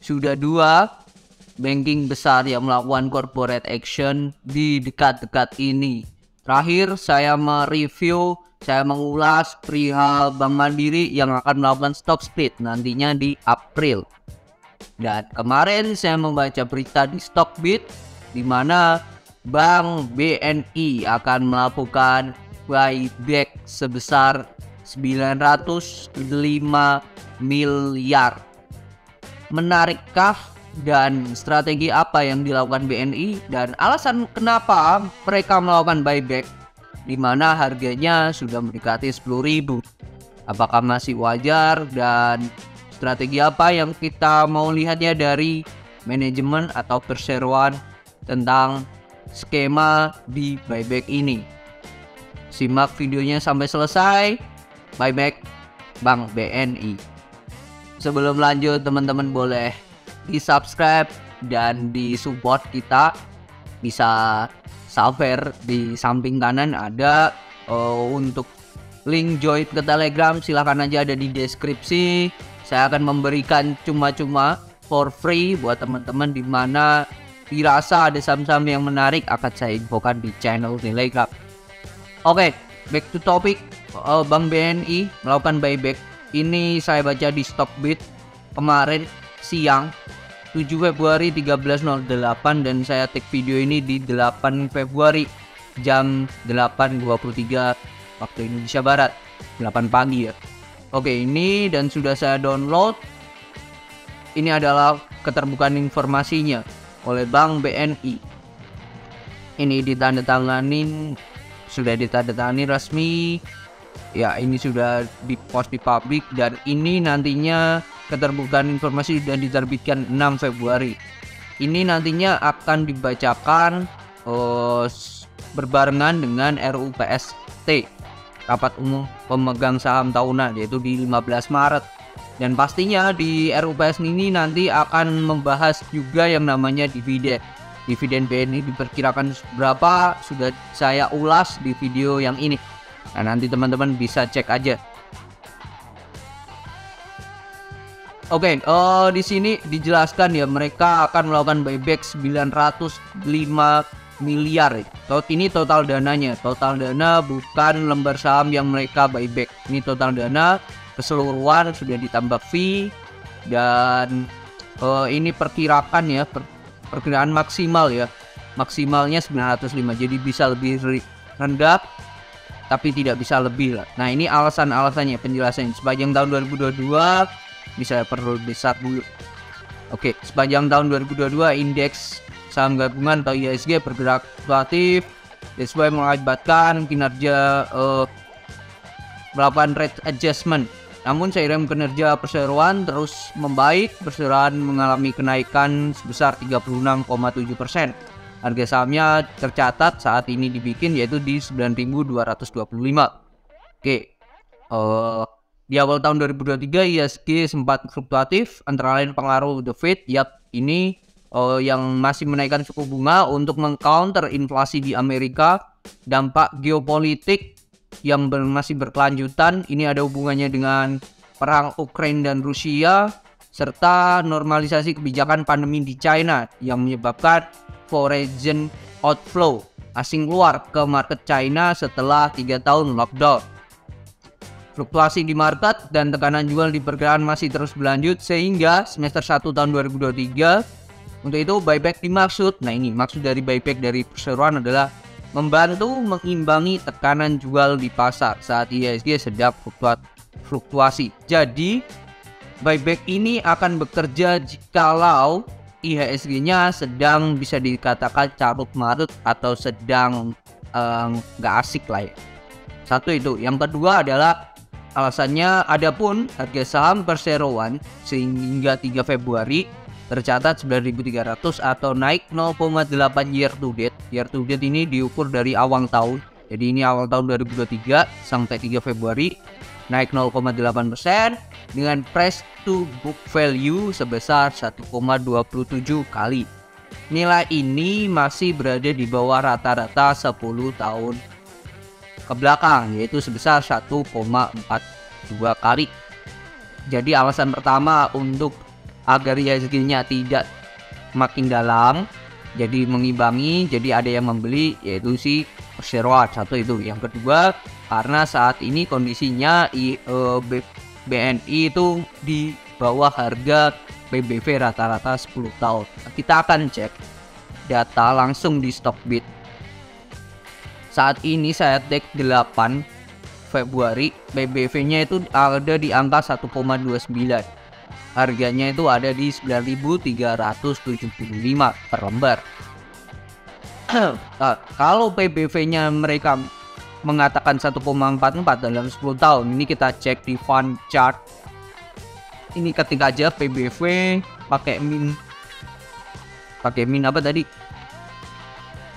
sudah 2 banking besar yang melakukan corporate action di dekat-dekat ini. Terakhir saya mereview, saya mengulas perihal Bank Mandiri yang akan melakukan stock split nantinya di April. Dan kemarin saya membaca berita di Stockbit di mana Bank BNI akan melakukan buyback sebesar 905 miliar. Menarikkah dan strategi apa yang dilakukan BNI dan alasan kenapa mereka melakukan buyback di mana harganya sudah mendekati 10.000? Apakah masih wajar dan strategi apa yang kita mau lihatnya dari manajemen atau perseroan tentang skema di buyback ini? Simak videonya sampai selesai. Buyback Bank BNI. Sebelum lanjut, teman-teman boleh di subscribe dan di support kita. Bisa share di samping kanan ada untuk link join ke Telegram, silahkan aja ada di deskripsi. Saya akan memberikan cuma-cuma for free buat teman-teman di mana dirasa ada saham-saham yang menarik akan saya infokan di channel Telegram. Oke, back to topic. Bank BNI melakukan buyback. Ini saya baca di Stockbit kemarin siang 7 Februari 13.08 dan saya take video ini di 8 Februari jam 8.23 waktu Indonesia Barat, 8 pagi ya. Oke, ini dan sudah saya download. Ini adalah keterbukaan informasinya oleh Bank BNI. Ini sudah ditandatangani resmi. Ya, ini sudah dipost di publik dan ini nantinya keterbukaan informasi sudah diterbitkan 6 Februari. Ini nantinya akan dibacakan berbarengan dengan RUU PST, rapat umum pemegang saham tahunan, yaitu di 15 Maret. Dan pastinya di RUU PST ini nanti akan membahas juga yang namanya dividen. Dividen BNI diperkirakan berapa sudah saya ulas di video yang ini. Nah, nanti teman-teman bisa cek aja. Oke, di sini dijelaskan ya mereka akan melakukan buyback 905 miliar. Ini total dananya. Total dana bukan lembar saham yang mereka buyback. Ini total dana keseluruhan sudah ditambah fee dan ini perkirakan ya perkiraan maksimal ya. Maksimalnya 905. Jadi bisa lebih rendah tapi tidak bisa lebih lah. Nah, ini alasan-alasannya, penjelasannya. Sepanjang tahun 2022 bisa perlu besar dulu. Oke, sepanjang tahun 2022 indeks saham gabungan atau IHSG bergerak fluktuatif. Sesuai mengakibatkan kinerja melakukan rate adjustment. Namun seiring kinerja perseroan terus membaik, perseroan mengalami kenaikan sebesar 36,7%. Harga sahamnya tercatat saat ini dibikin yaitu di 9.225. Oke. Di awal tahun 2023 IHSG sempat fluktuatif, antara lain pengaruh The Fed. Ini yang masih menaikkan suku bunga untuk mengcounter inflasi di Amerika, dampak geopolitik yang masih berkelanjutan. Ini ada hubungannya dengan perang Ukraina dan Rusia serta normalisasi kebijakan pandemi di China yang menyebabkan foreign outflow, asing keluar ke market China setelah 3 tahun lockdown. Fluktuasi di market dan tekanan jual di perkiraan masih terus berlanjut sehingga semester 1 tahun 2023 untuk itu buyback dimaksud. Nah, ini maksud dari buyback dari perseroan adalah membantu mengimbangi tekanan jual di pasar saat IHSG sedang fluktuasi. Jadi buyback ini akan bekerja jikalau IHSG-nya sedang bisa dikatakan carut marut atau sedang nggak asik lah ya. Satu itu. Yang kedua adalah alasannya adapun harga saham perseroan sehingga 3 Februari tercatat 9.300 atau naik 0,8 year to date. Year to date ini diukur dari awal tahun. Jadi ini awal tahun 2023 sampai 3 Februari naik 0,8% dengan price to book value sebesar 1,27 kali. Nilai ini masih berada di bawah rata-rata 10 tahun ke belakang, yaitu sebesar 1,42 kali. Jadi alasan pertama untuk agar IHSG-nya tidak makin dalam, jadi mengimbangi, jadi ada yang membeli, yaitu si perseroan. Satu itu. Yang kedua, karena saat ini kondisinya BNI itu di bawah harga PBV rata-rata 10 tahun. Kita akan cek data langsung di Stockbit. Saat ini saya cek 8 Februari, PBV-nya itu ada di angka 1,29. Harganya itu ada di 9.375 per lembar. Nah, kalau PBV-nya mereka mengatakan 1,44 dalam 10 tahun, ini kita cek di fund chart. Ini ketik aja PBV pakai min apa tadi?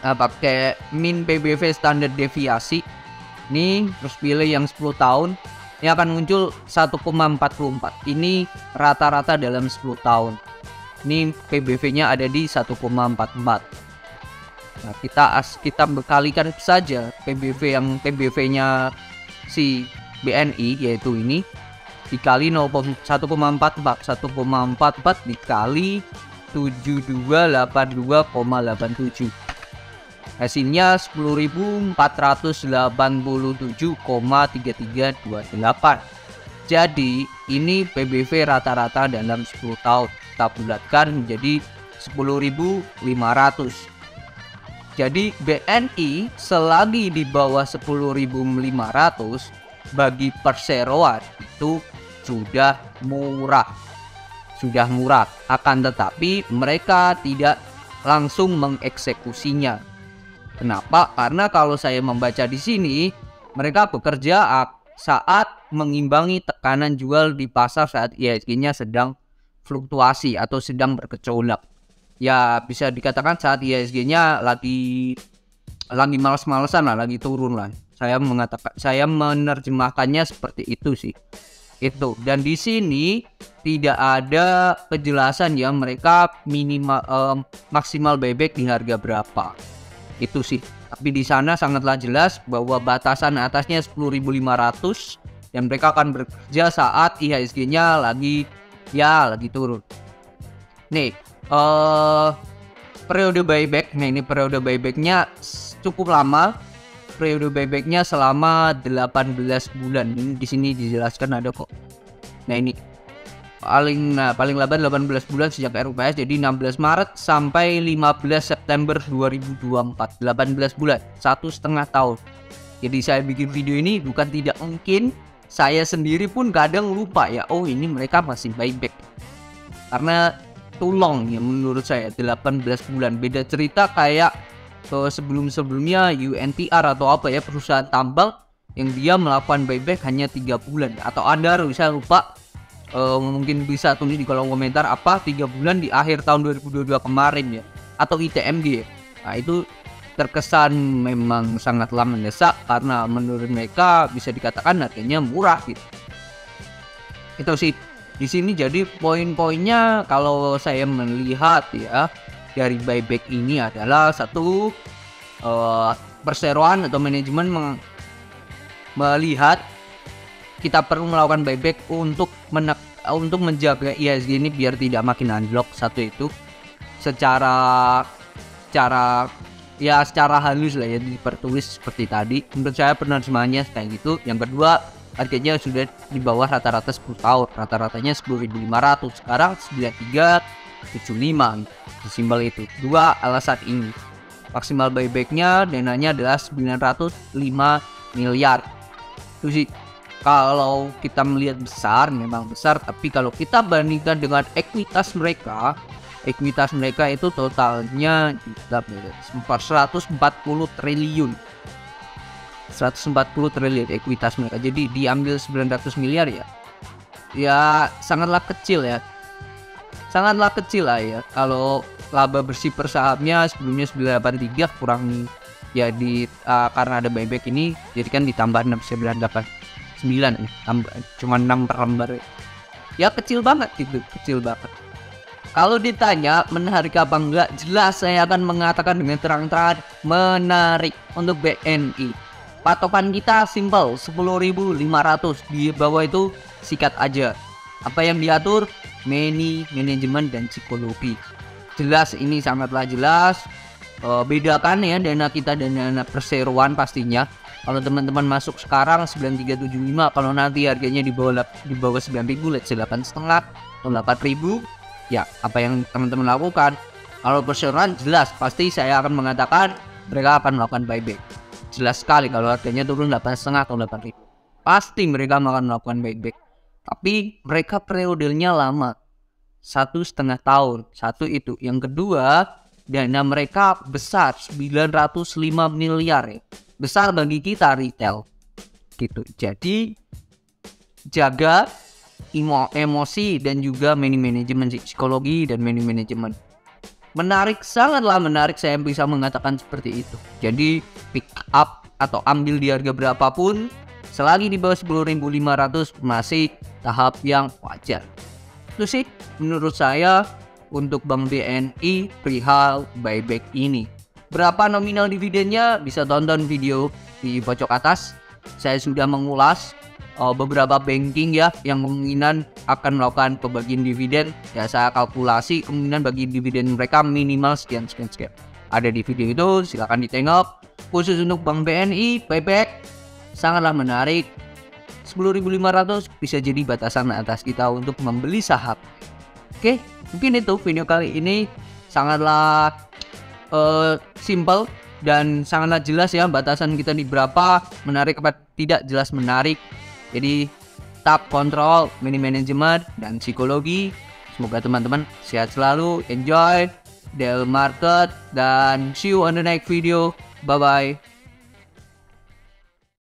Pakai min PBV standar deviasi. Ini terus pilih yang 10 tahun, ini akan muncul 1,44. Ini rata-rata dalam 10 tahun. Ini PBV-nya ada di 1,44. Nah, kita berkalikan saja PBV-nya si BNI, yaitu ini dikali 1,44 dikali 7282,87. Hasilnya 10.487,3328. Jadi ini PBV rata-rata dalam 10 tahun. Kita bulatkan menjadi 10.500. Jadi BNI selagi di bawah 10.500 bagi perseroan itu sudah murah. Akan tetapi mereka tidak langsung mengeksekusinya. Kenapa? Karena kalau saya membaca di sini, mereka bekerja saat mengimbangi tekanan jual di pasar saat IHSG-nya sedang fluktuasi atau sedang bergejolak. Ya bisa dikatakan saat IHSG-nya lagi malas-malasan lah, lagi turun lah. Saya menerjemahkannya seperti itu sih. Itu. Dan di sini tidak ada penjelasan ya mereka maksimal buyback di harga berapa. Itu sih. Tapi di sana sangatlah jelas bahwa batasan atasnya 10.500 dan mereka akan bekerja saat IHSG-nya lagi turun. Nih, periode buyback. Nah, ini periode buyback-nya cukup lama. Periode buyback-nya selama 18 bulan. Ini di sini dijelaskan ada kok. Nah, ini paling lambat 18 bulan sejak RUPS, jadi 16 Maret sampai 15 September 2024. 18 bulan, 1,5 tahun. Jadi saya bikin video ini bukan tidak mungkin, saya sendiri pun kadang lupa ya, oh ini mereka masih buyback. Karena too long ya menurut saya, 18 bulan. Beda cerita kayak sebelum-sebelumnya UNTR atau apa ya, perusahaan tambang yang dia melakukan buyback hanya 3 bulan. Atau Anda bisa lupa, mungkin bisa tulis di kolom komentar apa 3 bulan di akhir tahun 2022 kemarin ya, atau ITMD ya. Nah itu terkesan memang sangatlah mendesak karena menurut mereka bisa dikatakan harganya murah gitu. Itu sih di sini. Jadi poin-poinnya kalau saya melihat ya dari buyback ini adalah satu, perseroan atau manajemen melihat kita perlu melakukan buyback untuk menjaga IHSG ini biar tidak makin anjlok. Satu itu secara halus lah ya, dipertulis seperti tadi. Menurut saya penerjemahannya kayak gitu. Yang kedua, harganya sudah di bawah rata-rata 10 tahun. Rata-ratanya 10.500, sekarang 9375. Simbol itu. Dua alasan ini. Maksimal buybacknya dananya adalah 905 miliar. Itu sih. Kalau kita melihat besar, memang besar, tapi kalau kita bandingkan dengan ekuitas mereka itu totalnya 140 triliun. 140 triliun ekuitas mereka. Jadi diambil 900 miliar ya. Ya sangatlah kecil ya. Sangatlah kecil lah ya. Kalau laba bersih per sahamnya sebelumnya 983 kurang ya karena ada buyback ini jadi kan ditambah 989 cuma 6 per lembar ya, kecil banget gitu, kecil banget. Kalau ditanya menarik apa enggak, jelas saya akan mengatakan dengan terang-terangan menarik untuk BNI. Patokan kita simple, 10.500. Di bawah itu sikat aja. Apa yang diatur manajemen dan psikologi. Jelas, ini sangatlah jelas. Bedakan ya dana kita dan dana perseroan pastinya. Kalau teman-teman masuk sekarang 9375, kalau nanti harganya di bawah 9.000, let's say 8,5 atau 8.000, ya apa yang teman-teman lakukan? Kalau perseroan jelas pasti saya akan mengatakan mereka akan melakukan buyback. Jelas sekali kalau harganya turun 8,5 atau 8.000, pasti mereka akan melakukan buyback. Tapi mereka periodenya lama, 1,5 tahun. Satu itu. Yang kedua, dana mereka besar, 905 miliar ya. Besar bagi kita retail gitu. Jadi jaga emosi dan juga manajemen psikologi dan manajemen. Menarik, sangatlah menarik, saya bisa mengatakan seperti itu. Jadi pick up atau ambil di harga berapapun, selagi di bawah 10.500 masih tahap yang wajar. Itu sih menurut saya untuk Bank BNI perihal buyback ini. Berapa nominal dividennya bisa tonton video di pojok atas. Saya sudah mengulas beberapa banking ya yang kemungkinan akan melakukan pembagian dividen. Ya saya kalkulasi kemungkinan bagi dividen mereka minimal sekian. Ada di video itu, silahkan ditengok. Khusus untuk Bank BNI buyback sangatlah menarik. 10.500 bisa jadi batasan atas kita untuk membeli saham. Oke, mungkin itu video kali ini sangatlah simple dan sangatlah jelas ya batasan kita di berapa, menarik apa tidak, jelas menarik. Jadi tetap kontrol manajemen dan psikologi. Semoga teman-teman sehat selalu, enjoy the market, dan see you on the next video. Bye bye.